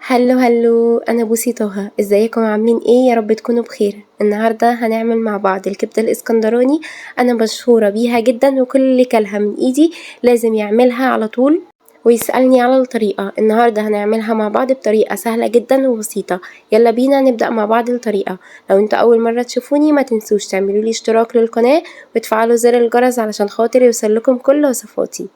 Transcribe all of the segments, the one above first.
هلو هلو، انا بوسي طه. ازيكم؟ عاملين ايه؟ يا رب تكونوا بخير. النهارده هنعمل مع بعض الكبده الاسكندراني. انا مشهوره بيها جدا، وكل اللي كلها من ايدي لازم يعملها على طول ويسألني على الطريقة. النهاردة هنعملها مع بعض بطريقة سهلة جدا وبسيطة. يلا بينا نبدأ مع بعض الطريقة. لو انتوا أول مرة تشوفوني ما تنسوش تعملوا لي اشتراك للقناة وتفعلوا زر الجرس علشان خاطر يوصلكم كل وصفاتي.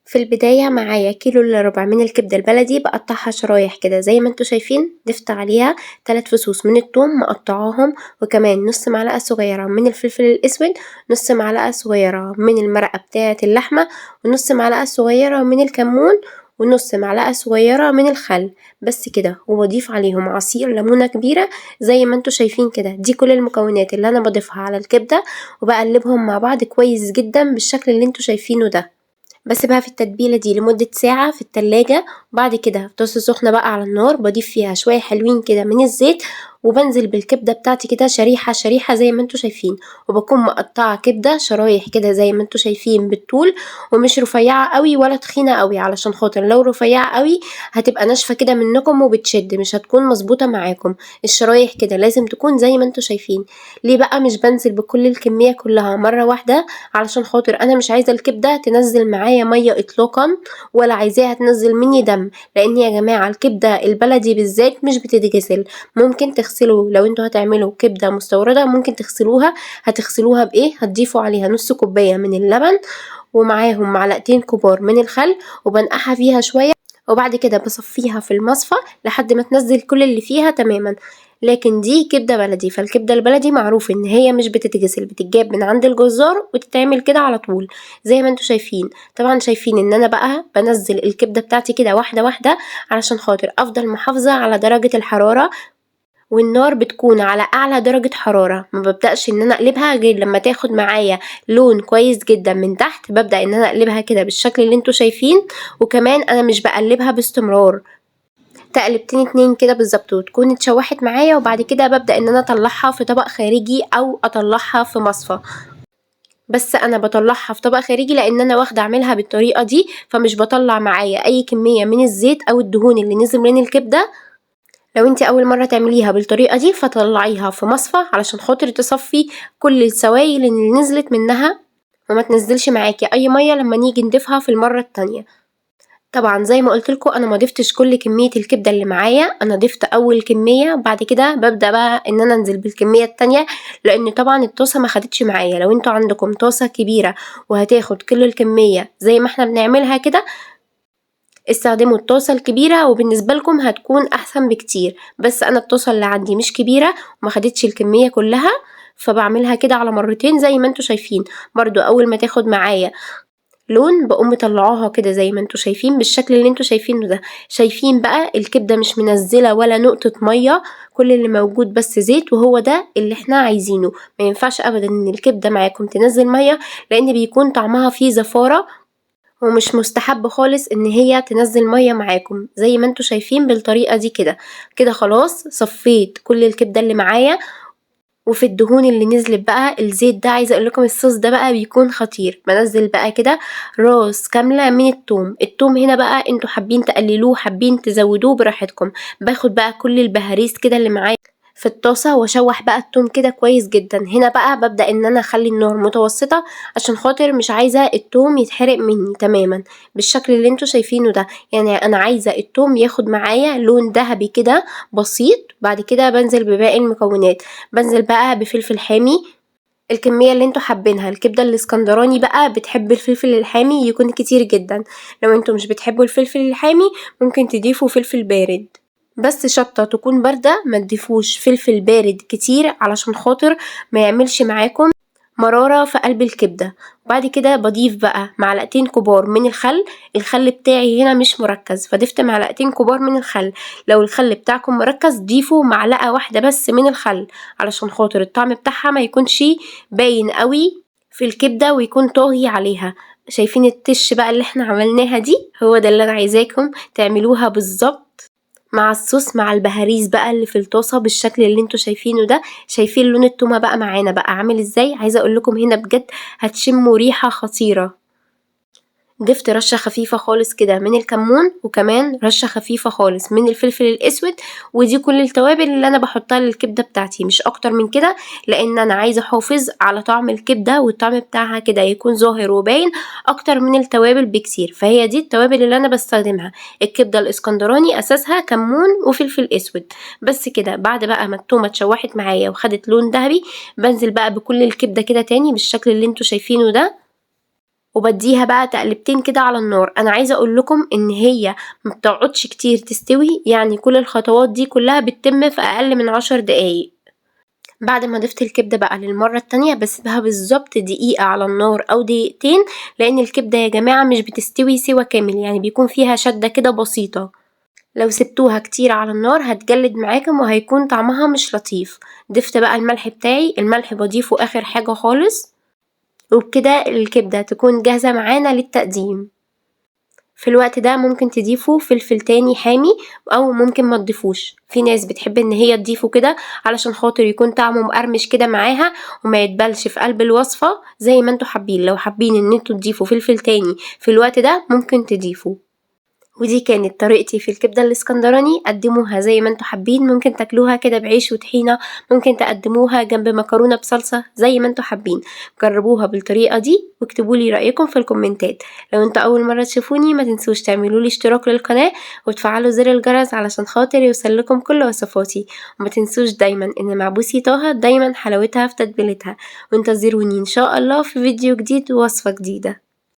في البداية معايا كيلو الا ربع من الكبدة البلدي، بقطعها شرايح كده زي ما انتوا شايفين. ضفت عليها 3 فصوص من الثوم مقطعاهم، وكمان نص معلقة صغيرة من الفلفل الاسود، نص معلقة صغيرة من المرقة بتاعة اللحمة، ونص معلقة صغيرة من الكمون، ونص معلقة صغيرة من الخل. بس كده. وبضيف عليهم عصير ليمونة كبيرة زي ما انتوا شايفين كده. دي كل المكونات اللي انا بضيفها على الكبدة، وبقلبهم مع بعض كويس جدا بالشكل اللي انتوا شايفينه ده. باسيبها في التتبيلة دي لمدة ساعة في التلاجة. وبعد كده في طاسة سخنة بقى على النار بضيف فيها شوية حلوين كده من الزيت، وبنزل بالكبدة بتاعتي كده شريحة شريحة زي ما انتوا شايفين. وبكون مقطعة كبدة شرايح كده زي ما انتوا شايفين بالطول، ومش رفيعة قوي ولا تخينة قوي، علشان خاطر لو رفيعة قوي هتبقى ناشفة كده منكم وبتشد، مش هتكون مظبوطة معاكم. الشرايح كده لازم تكون زي ما انتوا شايفين. ليه بقى مش بنزل بكل الكمية كلها مرة واحدة؟ علشان خاطر انا مش عايزة الكبدة تنزل معايا مية اطلاقا، ولا عايزاها تنزل مني دم. لان يا جماعة الكبدة البلدي بالذات مش بتتغسل. ممكن تغسلوا، لو انتوا هتعملوا كبدة مستوردة ممكن تغسلوها. هتغسلوها بايه؟ هتضيفوا عليها نص كوباية من اللبن، ومعاهم معلقتين كبار من الخل، وبنقعها فيها شوية. وبعد كده بصفيها في المصفى لحد ما تنزل كل اللي فيها تماما. لكن دي كبدة بلدي، فالكبدة البلدي معروف ان هي مش بتتغسل، بتتجاب من عند الجزار وتتعمل كده على طول زي ما انتوا شايفين. طبعا شايفين ان انا بقى بنزل الكبدة بتاعتي كده واحدة واحدة، علشان خاطر افضل محافظة على درجة الحرارة. والنار بتكون على اعلى درجة حرارة. ما ببدأش ان انا اقلبها غير لما تاخد معايا لون كويس جدا من تحت. ببدأ ان انا اقلبها كده بالشكل اللي انتوا شايفين. وكمان انا مش بقلبها باستمرار، تقلبتين اتنين كده بالظبط وتكون اتشوحت معايا. وبعد كده ببدأ ان انا اطلعها في طبق خارجي او اطلعها في مصفى. بس انا بطلعها في طبق خارجي لان انا واخده اعملها بالطريقه دي، فمش بطلع معايا اي كميه من الزيت او الدهون اللي نزل من الكبده. لو انت اول مره تعمليها بالطريقه دي فطلعيها في مصفى علشان خاطر تصفي كل السوائل اللي نزلت منها، وما تنزلش معاكي اي ميه لما نيجي نضيفها في المره التانية. طبعا زي ما قلت لكم انا ما ضفتش كل كميه الكبده اللي معايا، انا ضفت اول كميه وبعد كده ببدا بقى ان انا انزل بالكميه التانية. لان طبعا الطاسه ما خدتش معايا. لو انتوا عندكم طاسه كبيره وهتاخد كل الكميه زي ما احنا بنعملها كده، استخدموا الطاسه الكبيره وبالنسبه لكم هتكون احسن بكتير. بس انا الطاسه اللي عندي مش كبيره وما خدتش الكميه كلها، فبعملها كده على مرتين زي ما انتوا شايفين. برضو اول ما تاخد معايا لون بقوم مطلعاها كده زي ما انتوا شايفين بالشكل اللي انتوا شايفينه ده. شايفين بقى الكبدة مش منزلة ولا نقطة مية، كل اللي موجود بس زيت، وهو ده اللي احنا عايزينه. ما ينفعش ابدا ان الكبدة معاكم تنزل مية، لان بيكون طعمها فيه زفارة، ومش مستحب خالص ان هي تنزل مية معاكم زي ما انتوا شايفين بالطريقة دي كده. كده خلاص صفيت كل الكبدة اللي معايا. وفي الدهون اللي نزلت بقى الزيت ده، عايزه اقول لكم الصوص ده بقى بيكون خطير. بنزل بقى كده راس كامله من التوم هنا بقى انتوا حابين تقللوه حابين تزودوه براحتكم. باخد بقى كل البهاريز كده اللي معايا في الطاسه واشوح بقى التوم كده كويس جدا. هنا بقى ببدا ان انا اخلي النار متوسطه عشان خاطر مش عايزه التوم يتحرق مني تماما بالشكل اللي انتوا شايفينه ده. يعني انا عايزه التوم ياخد معايا لون ذهبي كده بسيط. بعد كده بنزل بباقي المكونات. بنزل بقى بفلفل حامي الكمية اللي انتوا حابينها. الكبدة الاسكندراني بقى بتحب الفلفل الحامي يكون كتير جدا. لو انتوا مش بتحبوا الفلفل الحامي ممكن تضيفوا فلفل بارد، بس شطة تكون باردة. ما تضيفوش فلفل بارد كتير علشان خاطر ما يعملش معاكم مرارة في قلب الكبدة. وبعد كده بضيف بقى معلقتين كبار من الخل. الخل بتاعي هنا مش مركز فضفت معلقتين كبار من الخل. لو الخل بتاعكم مركز ضيفوا معلقة واحدة بس من الخل، علشان خاطر الطعم بتاعها ما يكونش باين قوي في الكبدة ويكون طاغي عليها. شايفين التش بقى اللي احنا عملناها دي؟ هو ده اللي انا عايزاكم تعملوها بالظبط مع الصوص مع البهاريز بقى اللي في الطاسه بالشكل اللي انتوا شايفينه ده. شايفين لون التومه بقى معانا بقى عامل ازاي؟ عايزه اقول لكم هنا بجد هتشموا ريحه خطيره. ضفت رشة خفيفة خالص كده من الكمون، وكمان رشة خفيفة خالص من الفلفل الأسود، ودي كل التوابل اللي أنا باحطها للكبدة بتاعتي، مش أكتر من كده، لأن أنا عايزة أحافظ على طعم الكبدة والطعم بتاعها كده يكون ظاهر وباين أكتر من التوابل بكتير. فهي دي التوابل اللي أنا باستخدمها. الكبدة الإسكندراني أساسها كمون وفلفل أسود بس كده. بعد بقى ما التومة اتشوحت معايا وخدت لون دهبي، بنزل بقى بكل الكبدة كده تاني بالشكل اللي انتوا شايفينه ده، وبديها بقى تقلبتين كده على النار. انا عايزه اقول لكم ان هي ما بتقعدش كتير تستوي، يعني كل الخطوات دي كلها بتتم في اقل من 10 دقايق. بعد ما ضفت الكبده بقى للمره التانية بسيبها بالظبط دقيقه على النار او دقيقتين، لان الكبده يا جماعه مش بتستوي سوا كامل، يعني بيكون فيها شده كده بسيطه. لو سبتوها كتير على النار هتجلد معاكم وهيكون طعمها مش لطيف. ضفت بقى الملح بتاعي، الملح بضيفه اخر حاجه خالص، وبكده الكبدة تكون جاهزة معانا للتقديم. في الوقت ده ممكن تضيفوا فلفل تاني حامي او ممكن ما تضيفوش. في ناس بتحب ان هي تضيفه كده علشان خاطر يكون طعمه مقرمش كده معاها وما يتبلش في قلب الوصفة. زي ما انتوا حابين، لو حابين ان انتوا تضيفوا فلفل تاني في الوقت ده ممكن تضيفوا. ودي كانت طريقتي في الكبدة الاسكندراني. قدموها زي ما انتوا حابين، ممكن تاكلوها كده بعيش وطحينة، ممكن تقدموها جنب مكرونة بصلصة زي ما انتوا حابين. جربوها بالطريقة دي واكتبولي رأيكم في الكومنتات. لو انتوا أول مرة تشوفوني ما تنسوش تعملولي اشتراك للقناة وتفعلوا زر الجرس علشان خاطر يوصلكم كل وصفاتي. وما تنسوش دايما ان معبوسي طه دايما حلاوتها في تتبيلتها. وانتظروني ان شاء الله في فيديو جديد ووصفة جديدة.